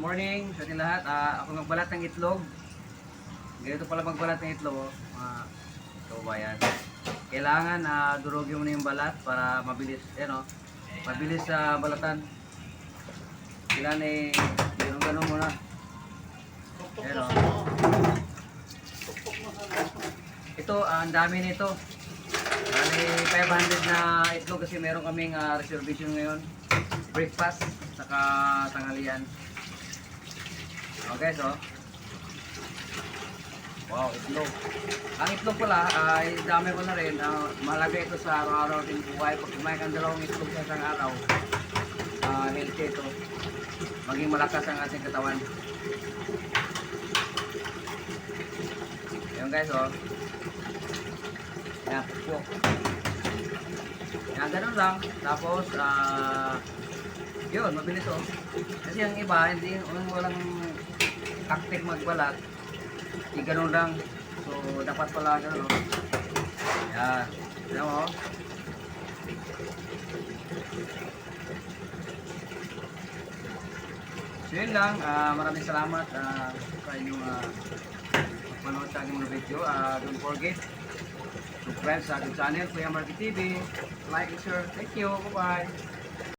morning sa ating lahat. Ako magbalat ng itlog. Ganito pala magbalat ng itlog. Ito ba yan? Kailangan durugin mo na yung balat para mabilis. Mabilis sa balatan. Kailangan ganun muna. Ito, ang dami nito. Bali, 500 na itlog kasi meron kaming reservation ngayon. Breakfast, saka tanghalian. Okay, so. Wow, itlog. Ang itlog pala, ay dami ko na rin. Malaga ito sa araw-araw din buhay. Pag kumain kang dalawang itlog sa isang araw, healthy ito. Maging malakas ang ating katawan. Yan guys, oh. Yan, po. Yan, ganun lang. Tapos, yun, mabilis oh. Kasi yung iba, hindi, walang taktik magbalat. Hindi ganun lang. So, dapat pala ganun oh. Yan. Yan oh. So, yun lang. Maraming salamat sa inyong panood sa aking mga video. Don't forget, subscribe sa aking channel, Kuya Marky TV. Like and share. Thank you. Bye-bye.